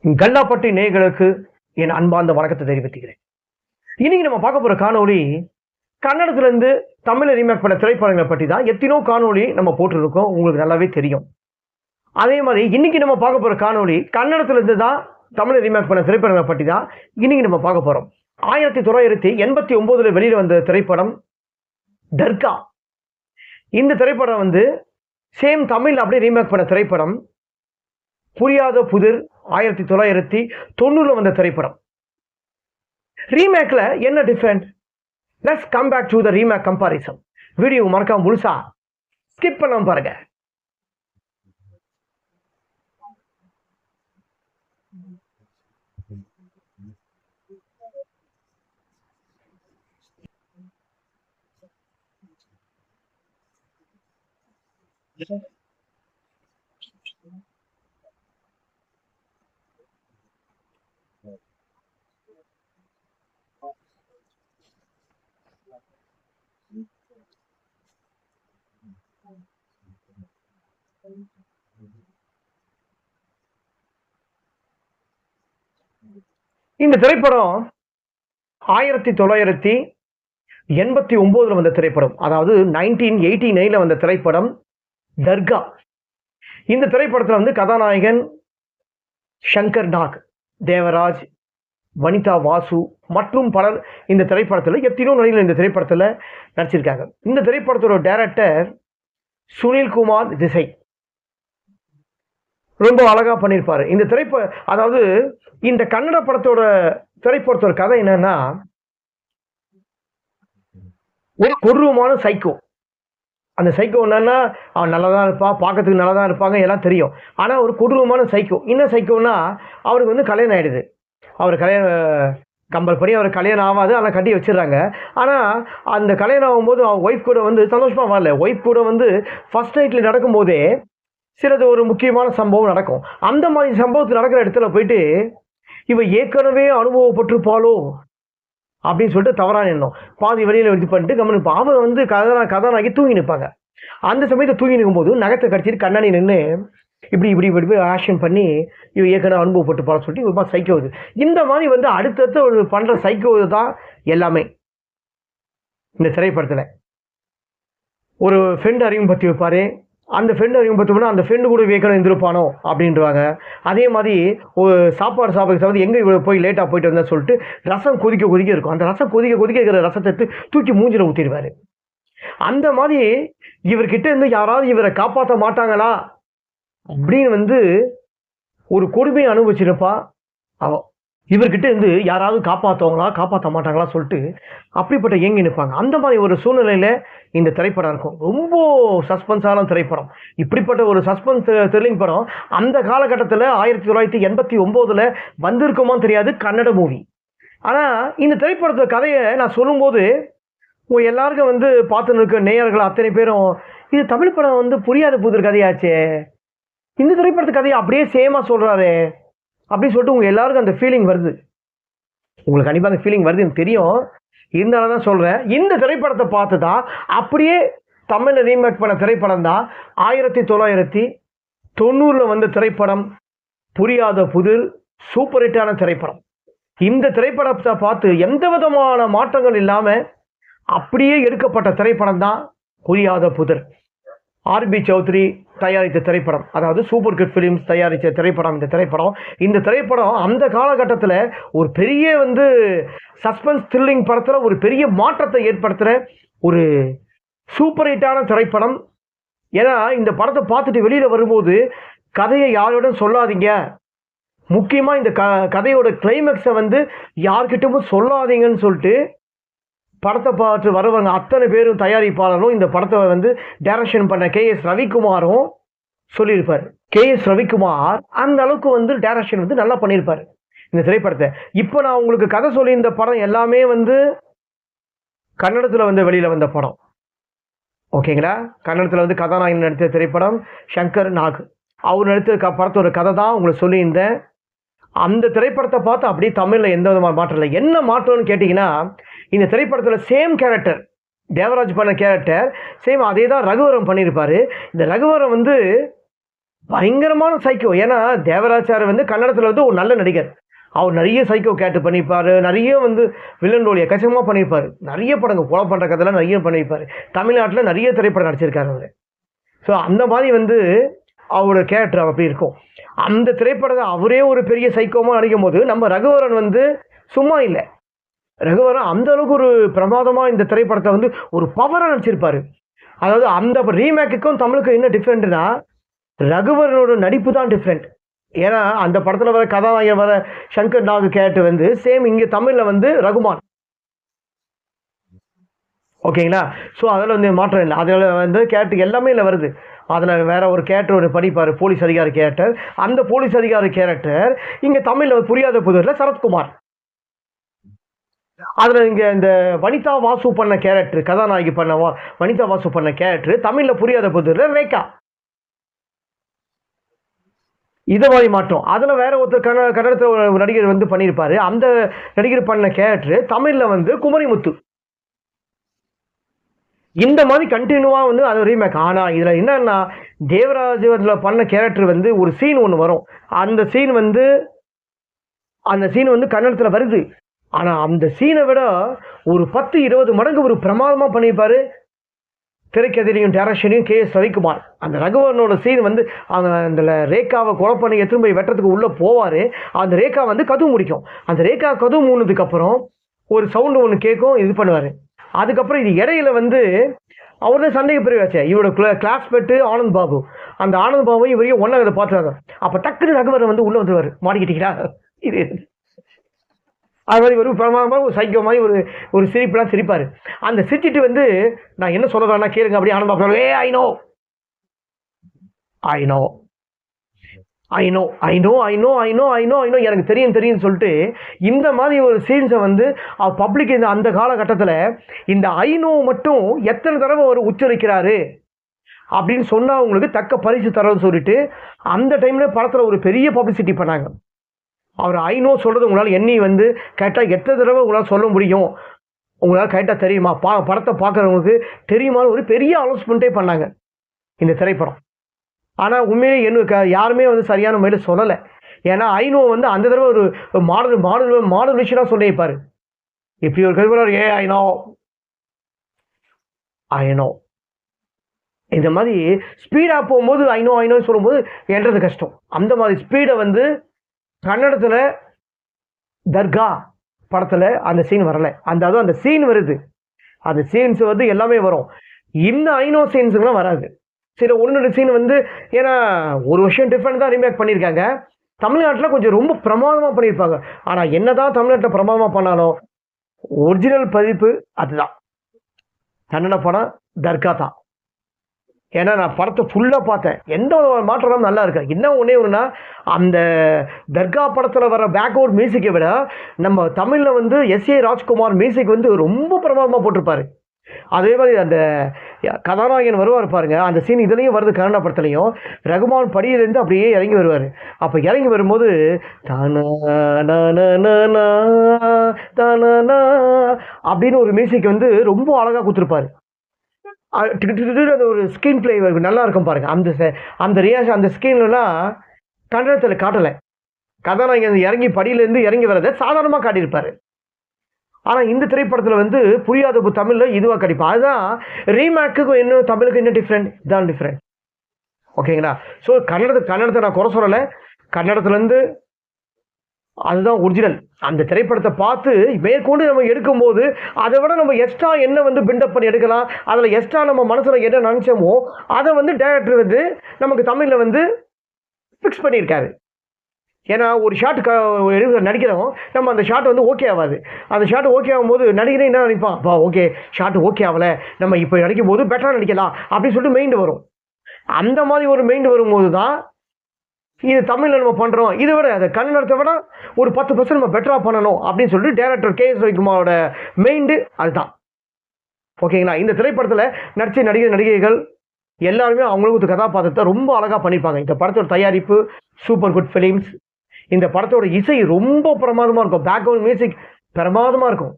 கல்லாப்பட்டி நேயர்களுக்கு என் அன்பார்ந்த வணக்கத்தை தெரிவித்துக்கிறேன். இன்னைக்கு நம்ம பார்க்க போற காணொளி கன்னடத்திலிருந்து தமிழ் ரீமேக் பண்ண திரைப்படங்களை பற்றி தான். எத்தனையோ காணொளி நம்ம போட்டிருக்கோம், உங்களுக்கு நல்லாவே தெரியும். அதே மாதிரி இன்னைக்கு நம்ம பார்க்க போற காணொளி கன்னடத்திலிருந்து தான் தமிழ் ரீமேக் பண்ண திரைப்படங்களை பற்றி தான் இன்னைக்கு நம்ம பார்க்க போறோம். 1989 வெளியில வந்த திரைப்படம் தர்கா. இந்த திரைப்படம் வந்து சேம் தமிழ் அப்படியே ரீமேக் பண்ண திரைப்படம் புரியாத புதிர். 1990 வந்த திரைப்படம். ரீமேக்ல என்ன different? Let's come back to the remake comparison. Video மறக்காம முழுசா ஸ்கிப் பண்ணாம பாருங்க. இந்த திரைப்படம் 1989 வந்த திரைப்படம், அதாவது 1989 வந்த திரைப்படம் தர்கா. இந்த திரைப்படத்தில் வந்து கதாநாயகன் சங்கர் நாக், தேவராஜ், வனிதா வாசு மற்றும் பலர் இந்த திரைப்படத்தில் எத்தனையோ நடிகர்கள் இந்த திரைப்படத்தில் நடிச்சிருக்காங்க. இந்த திரைப்படத்தோட டைரக்டர் சுனில்குமார் திசை ரொம்ப அழகா பண்ணியிருப்பாரு. இந்த அதாவது இந்த கன்னட படத்தோட திரைப்படத்தோட கதை என்னன்னா, ஒரு கொடூரமான சைக்கோ. அந்த சைக்கோ என்னன்னா, அவன் நல்லதான் இருப்பான், பார்க்கறதுக்கு நல்லதான் இருப்பாங்க, எல்லாம் தெரியும். ஆனா ஒரு கொடூரமான சைக்கோ. என்ன சைக்கோன்னா, அவருக்கு வந்து கல்யாணம் ஆயிடுது. அவர் கம்பல் பண்ணி அவர் கல்யாணம் ஆகாது, ஆனால் கட்டி வச்சிடறாங்க. ஆனால் அந்த கல்யாணம் ஆகும்போது அவன் ஒய்ஃப் கூட வந்து சந்தோஷமாக வரல. ஒய்ஃப் கூட வந்து ஃபர்ஸ்ட் நைட்டில் நடக்கும்போதே சிலது ஒரு முக்கியமான சம்பவம் நடக்கும். அந்த மாதிரி சம்பவத்தில் நடக்கிற இடத்துல போயிட்டு இவ ஏற்கனவே அனுபவப்பட்டிருப்பாளோ அப்படின்னு சொல்லிட்டு தவறான எண்ணம் பாதி வழியில் இது பண்ணிட்டு கவனிப்பா. அவன் வந்து கதாநாயகி தூங்கி நிற்பாங்க. அந்த சமயத்தை தூங்கி நிற்கும்போது நகத்தை கடிச்சிட்டு கண்ணாடி நின்று இப்படி இப்படி இப்படி ஆக்ஷன் பண்ணி இவ ஏற்கனவே அனுபவப்பட்டுப்பான்னு சொல்லிட்டு ஒரு மாதிரி சைக்கோ இது. இந்த மாதிரி வந்து அடுத்தடுத்த ஒரு பண்ணுற சைக்கோ தான் எல்லாமே. இந்த திரைப்படத்தில் ஒரு ஃப்ரெண்ட் அறிமுகப்படுத்தி வைப்பார். அந்த ஃப்ரெண்டு அறிமுகப்படுத்தோம்னா அந்த ஃப்ரெண்டு கூட வேக்கணும் இருந்திருப்பானோ அப்படின்றாங்க. அதே மாதிரி ஒரு சாப்பாடு எங்கே இவ்வளோ போய் லேட்டாக போயிட்டு வந்தா சொல்லிட்டு ரசம் கொதிக்க இருக்கும். அந்த ரசம் கொதிக்க இருக்கிற ரசத்தை எடுத்து தூக்கி மூஞ்சில் ஊற்றிடுவார். அந்த மாதிரி இவர்கிட்ட இருந்து யாராவது இவரை காப்பாற்ற மாட்டாங்களா அப்படின்னு வந்து ஒரு கொடுமையை அனுபவிச்சிருப்பா அவ. இவர்கிட்ட இருந்து யாராவது காப்பாற்ற மாட்டாங்களா சொல்லிட்டு அப்படிப்பட்ட ஏங்கி நிற்பாங்க. அந்த மாதிரி ஒரு சூழ்நிலையில் இந்த திரைப்படம் இருக்கும். ரொம்ப சஸ்பென்ஸான திரைப்படம். இப்படிப்பட்ட ஒரு சஸ்பென்ஸ் த்ரில்லிங் படம் அந்த காலகட்டத்தில் 1989 வந்திருக்குமான்னு தெரியாது, கன்னட மூவி. ஆனால் இந்த திரைப்படத்தோட கதையை நான் சொல்லும்போது உங்கள் எல்லாருக்கும் வந்து பார்த்துன்னு இருக்க நேயர்கள் அத்தனை பேரும் இது தமிழ் படம் வந்து புரியாத புதிர் கதையாச்சே, இந்த திரைப்படத்து கதையை அப்படியே சேமாக சொல்கிறாரு அப்படின்னு சொல்லிட்டு உங்கள் எல்லாருக்கும் அந்த ஃபீலிங் வருது. உங்களுக்கு கண்டிப்பாக அந்த ஃபீலிங் வருது எனக்கு தெரியும். இருந்தாலும் தான் சொல்கிறேன், இந்த திரைப்படத்தை பார்த்து தான் அப்படியே தமிழ் ரீமேக் பண்ண திரைப்படம் தான் 1990 வந்த திரைப்படம் புரியாத புதிர். சூப்பர் ஹிட்டான திரைப்படம். இந்த திரைப்படத்தை பார்த்து எந்த விதமான மாற்றங்கள் இல்லாமல் அப்படியே எடுக்கப்பட்ட திரைப்படம் தான் புரியாத புதிர். ஆர்பி சௌத்ரி தயாரித்த திரைப்படம், அதாவது சூப்பர் கிட் ஃபிலிம்ஸ் தயாரித்த திரைப்படம் இந்த திரைப்படம் அந்த காலகட்டத்தில் ஒரு பெரிய வந்து சஸ்பென்ஸ் த்ரில்லிங் படத்தில் ஒரு பெரிய மாற்றத்தை ஏற்படுத்துகிற ஒரு சூப்பர் ஹிட்டான திரைப்படம். ஏன்னா இந்த படத்தை பார்த்துட்டு வெளியில் வரும்போது கதையை யாரோடும் சொல்லாதீங்க, முக்கியமாக இந்த கதையோட கிளைமேக்ஸை வந்து யார்கிட்டவும் சொல்லாதீங்கன்னு சொல்லிட்டு படத்தை பார்த்து வருவாங்க அத்தனை பேரும். தயாரிப்பாளரும் இந்த படத்தை வந்து டைரக்ஷன் பண்ண KS ரவிக்குமாரும் சொல்லியிருப்பார். KS ரவிக்குமார் அந்த அளவுக்கு வந்து டைரக்ஷன் வந்து நல்லா பண்ணியிருப்பார் இந்த திரைப்படத்தை. இப்போ நான் உங்களுக்கு கதை சொல்லி இந்த படம் எல்லாமே வந்து கன்னடத்தில் வந்து வெளியில் வந்த படம், ஓகேங்களா. கன்னடத்தில் வந்து கதாநாயகன் நடித்த திரைப்படம் சங்கர் நாக். அவர் நடித்த படத்தோட கதை தான் உங்களுக்கு சொல்லியிருந்தேன். அந்த திரைப்படத்தை பார்த்து அப்படியே தமிழில் எந்த விதமான மாற்றம் இல்லை. என்ன மாற்றம்னு கேட்டிங்கன்னா, இந்த திரைப்படத்தில் சேம் கேரக்டர் தேவராஜ் பண்ண கேரக்டர் சேம் அதே தான் ரகுவரன் பண்ணியிருப்பார். இந்த ரகுவரன் வந்து பயங்கரமான சைக்கோ. ஏன்னா தேவராஜ் சார் வந்து கன்னடத்தில் வந்து ஒரு நல்ல நடிகர். அவர் நிறைய சைக்கோ கேட்டு பண்ணியிருப்பார், நிறைய வந்து வில்லன் ரோல் எக்கச்சக்கமாக பண்ணியிருப்பார், நிறைய படங்கள் கொலை பண்ணுற கதைலாம் நிறைய பண்ணியிருப்பார். தமிழ்நாட்டில் நிறைய திரைப்படம் நடிச்சிருக்காரு அவர். ஸோ அந்த மாதிரி வந்து அவரோட கேரக்டர் அப்படி இருக்கும். அந்த திரைப்படத்தை அவரே ஒரு பெரிய சைக்கோமாக நடிக்கும் போது நம்ம ரகுவரன் வந்து சும்மா இல்லை. ரகுவரன் அந்த அளவுக்கு ஒரு பிரமாதமாக இந்த திரைப்படத்தை வந்து ஒரு பவராக நடிச்சிருப்பார். அதாவது அந்த ரீமேக்குக்கும் தமிழுக்கும் என்ன டிஃப்ரெண்ட்னா ரகுவரனோட நடிப்பு தான் டிஃப்ரெண்ட். ஏன்னா அந்த படத்தில் வர கதாநாயகன் வர சங்கர் நாகு கேரக்டர் வந்து சேம் இங்கே தமிழில் வந்து ரகுமான். ஓகேங்களா? ஸோ அதில் வந்து மாற்றம் இல்லை. அதில் வந்து கேரக்டர் எல்லாமே இல்லை வருது. அதில் வேற ஒரு கேரக்டர் ஒரு படிப்பார், போலீஸ் அதிகாரி கேரக்டர். அந்த போலீஸ் அதிகாரி கேரக்டர் இங்கே தமிழில் புரியாத புதிரில் சரத்குமார். அதில் இங்கே இந்த வனிதா வாசு பண்ண கேரக்டர், கதாநாயகி பண்ண வனிதா வாசு பண்ண கேரக்டர் தமிழில் புரியாத புதிரில் ரேகா. இதை மாதிரி மாட்டோம். அதில் வேற ஒருத்தர் கன்னடத்தில் ஒரு நடிகர் வந்து பண்ணியிருப்பாரு. அந்த நடிகர் பண்ண கேரக்டர் தமிழில் வந்து குமரிமுத்து. இந்த மாதிரி கண்டினியூவாக வந்து அது ரீமேக். ஆனால் இதில் என்னன்னா தேவராஜ் அதில் பண்ண கேரக்டர் வந்து ஒரு சீன் ஒன்று வரும். அந்த சீன் வந்து கன்னடத்தில் வருது. ஆனால் அந்த சீனை விட ஒரு 10-20 மடங்கு ஒரு பிரமாதமாக பண்ணியிருப்பாரு. திரைக்கதையிலையும் டேரக்ஷனையும் KS ரவிக்குமார். அந்த ரகுவரனோட சீன் வந்து அவங்க அந்த ரேகாவை கொலை பண்ணி எடுத்துன்னு போய் வெட்டுறதுக்கு உள்ளே போவார். அந்த ரேகா வந்து கதவு முடிக்கும். அந்த ரேகா கதவு மூணுதுக்கப்புறம் ஒரு சவுண்டு ஒன்று கேட்கும், இது பண்ணுவார். அதுக்கப்புறம் இது இடையில வந்து அவர்தான் சண்டைக்கு பிரிவாச்சு. இவரோட கிளாஸ்மேட்டு ஆனந்த் பாபு. அந்த ஆனந்த் பாபு இவரையும் ஒன்றா இதை பார்த்துருவாங்க. அப்போ டக்குன்னு ரகுவரன் வந்து உள்ளே வந்துடுவார். மாட்டிக்கிட்டீங்களா இது அது மாதிரி ஒரு பிரமாதமாக ஒரு சைக்கோ மாதிரி ஒரு சிரிப்புலாம் சிரிப்பார். அந்த சிரிச்சிட்டு வந்து நான் என்ன சொல்ல வரேன்னா கேளுங்க அப்படி Anand Babu I know I know I know I know I know I know I know I know எனக்கு தெரியும்னு சொல்லிட்டு இந்த மாதிரி ஒரு சீன்ஸை வந்து பப்ளிக் இந்த அந்த காலகட்டத்தில் இந்த ஐ நோ மட்டும் எத்தனை தடவை அவர் உச்சரிக்கிறாரு அப்படின்னு சொன்னால் அவங்களுக்கு தக்க பரிசு தரன்னு சொல்லிட்டு அந்த டைமில் படத்தில் ஒரு பெரிய பப்ளிசிட்டி பண்ணாங்க. அவர் ஐ நோ சொல்கிறது உங்களால் எண்ணி வந்து கேட்டால் எத்தனை தடவை உங்களால் சொல்ல முடியும், உங்களால் கேட்டால் தெரியுமா, படத்தை பார்க்குறவங்களுக்கு தெரியுமா ஒரு பெரிய அனௌன்ஸ்மெண்ட்டே பண்ணாங்க இந்த திரைப்படம். ஆனால் உண்மையிலே எனக்கு யாருமே வந்து சரியான முறையில் சொல்லலை. ஏன்னா ஐநோ வந்து அந்த தடவை ஒரு மாடல் விஷயம்லாம் சொல்லியிருப்பார். இப்படி ஒரு கருவிழர் ஐநோ இந்த மாதிரி ஸ்பீடாக போகும்போது ஐநோ சொல்லும்போது என்றது கஷ்டம். அந்த மாதிரி ஸ்பீடை வந்து கன்னடத்தில் தர்கா படத்தில் அந்த சீன் வரலை. அதுவும் அந்த சீன் வருது, அந்த சீன்ஸ் வந்து எல்லாமே வரும். இந்த ஐநோ சீன்ஸுங்கெல்லாம் வராது. சில ஒன்று சீன் வந்து ஏன்னா ஒரு வருஷம் டிஃப்ரெண்ட் தான் ரீமேக் பண்ணியிருக்காங்க. தமிழ்நாட்டில் கொஞ்சம் ரொம்ப பிரமாதமாக பண்ணியிருப்பாங்க. ஆனால் என்ன தான் தமிழ்நாட்டில் பிரமாதமாக பண்ணாலும் ஒரிஜினல் பதிப்பு அதுதான் கன்னட படம் தர்கா தான். ஏன்னா நான் படத்தை ஃபுல்லாக பார்த்தேன், எந்த ஒரு மாற்றம் நல்லா இருக்கு. என்ன ஒன்றுனா அந்த தர்கா படத்தில் வர பேக்வர்ட் மியூசிக்கை விட நம்ம தமிழில் வந்து S.A. ராஜ்குமார் மியூசிக் வந்து ரொம்ப பிரமாதமாக போட்டிருப்பாரு. அதே மாதிரி அந்த கதாநாயகன் வருவார் பாருங்க, அந்த சீன் இதுலேயும் வருது கன்னட படத்துலையும். ரகுமான் படியிலேருந்து அப்படியே இறங்கி வருவார். அப்போ இறங்கி வரும்போது அப்படின்னு ஒரு மியூசிக் வந்து ரொம்ப அழகாக கொடுத்துருப்பாரு. அந்த ஒரு ஸ்கிரீன் பிளே நல்லா இருக்கும் பாருங்க. அந்த ரியாக்ஷன் அந்த ஸ்கிரீன்லாம் கன்னடத்தில் காட்டலை. கதாநாயகன் இறங்கி படியிலேருந்து இறங்கி வரதை சாதாரணமாக காட்டியிருப்பாரு. ஆனால் இந்த திரைப்படத்தில் வந்து புரியாத தமிழில் இதுவாக கிடைப்பா. அதுதான் ரீமேக்கு இன்னும் தமிழுக்கு என்ன டிஃப்ரெண்ட், இதுதான் டிஃப்ரெண்ட். ஓகேங்களா? ஸோ கன்னடத்தை நான் குறை சொல்லலை. கன்னடத்துலேருந்து அதுதான் ஒரிஜினல். அந்த திரைப்படத்தை பார்த்து மேற்கொண்டு நம்ம எடுக்கும்போது அதை விட நம்ம எக்ஸ்ட்ரா என்ன வந்து பில்டப் பண்ணி எடுக்கலாம், அதில் எக்ஸ்ட்ரா நம்ம மனசில் என்ன நினச்சோமோ அதை வந்து டைரக்டர் வந்து நமக்கு தமிழில் வந்து ஃபிக்ஸ் பண்ணியிருக்காரு. ஏன்னா ஒரு ஷாட் நடிக்கிறோம், நம்ம அந்த ஷாட் வந்து ஓகே ஆகாது. அந்த ஷாட் ஓகே ஆகும்போது நடிகரே என்ன நினைப்பான், அப்பா ஓகே ஷாட் ஓகே ஆகலை, நம்ம இப்போ நடிக்கும் போது பெட்டராக நடிக்கலாம் அப்படின்னு சொல்லிட்டு மெயின்டு வரும். அந்த மாதிரி ஒரு மெயின்டு வரும்போது தான் இது தமிழில் நம்ம பண்ணுறோம், இதை விட அதை கன்னடத்தை விட ஒரு 10% நம்ம பெட்டராக பண்ணணும் அப்படின்னு சொல்லிட்டு டேரக்டர் KS ரவிக்குமாரோட மெயின்டு அதுதான். ஓகேங்களா? இந்த திரைப்படத்தில் நடித்த நடிகைகள் எல்லாருமே அவங்களுக்கு கதாபாத்திரத்தை ரொம்ப அழகாக பண்ணியிருப்பாங்க. இந்த படத்தோட தயாரிப்பு சூப்பர் குட் ஃபிலிம்ஸ். இந்த படத்தோட இசை ரொம்ப பிரமாதமாக இருக்கும். பேக்ரவுண்ட் மியூசிக் பிரமாதமாக இருக்கும்.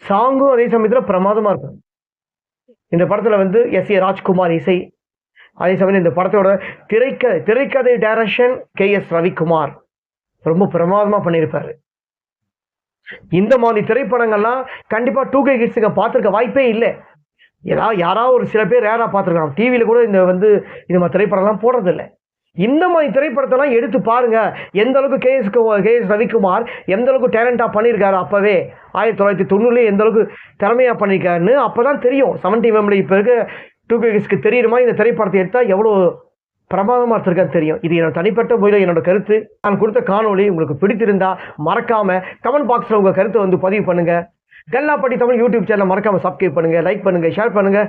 சாங்கும் அதே சமயத்தில் பிரமாதமாக இருக்கும். இந்த படத்தில் வந்து S.A. ராஜ்குமார் இசை, அதே சமயம் இந்த படத்தோட திரைக்கதை டைரக்ஷன் KS ரவிக்குமார் ரொம்ப பிரமாதமாக பண்ணியிருப்பாரு. இந்த மாதிரி திரைப்படங்கள்லாம் கண்டிப்பாக 2K கிட்ஸுங்க பார்த்துருக்க வாய்ப்பே இல்லை. யாராவது ஒரு சில பேர் ரேராக பார்த்துருக்காங்க. டிவியில் கூட இந்த மாதிரி திரைப்படம்லாம் போடுறதில்லை. இந்த மாதிரி திரைப்படத்தெல்லாம் எடுத்து பாருங்க. எந்த அளவுக்கு KS ரவிக்குமார் எந்த அளவுக்கு டேலண்டாக பண்ணியிருக்காரு. அப்போவே 1990 எந்த அளவுக்கு திறமையாக பண்ணியிருக்காருன்னு அப்போ தான் தெரியும். 70mm இப்போ இருக்க 2K கிட்ஸ்க்கு தெரியுற மாதிரி இந்த திரைப்படத்தை எடுத்தால் எவ்வளோ பிரமாதமாக இருக்கான்னு தெரியும். இது என்னோட தனிப்பட்ட முறையில் என்னோட கருத்து. நான் கொடுத்த காணொளி உங்களுக்கு பிடித்திருந்தா மறக்காம கமெண்ட் பாக்ஸில் உங்கள் கருத்தை பதிவு பண்ணுங்க. கல்லாப்பட்டி தமிழ் யூடியூப் சேனலை மறக்காம சப்ஸ்கிரைப் பண்ணுங்க, லைக் பண்ணுங்க, ஷேர் பண்ணுங்க.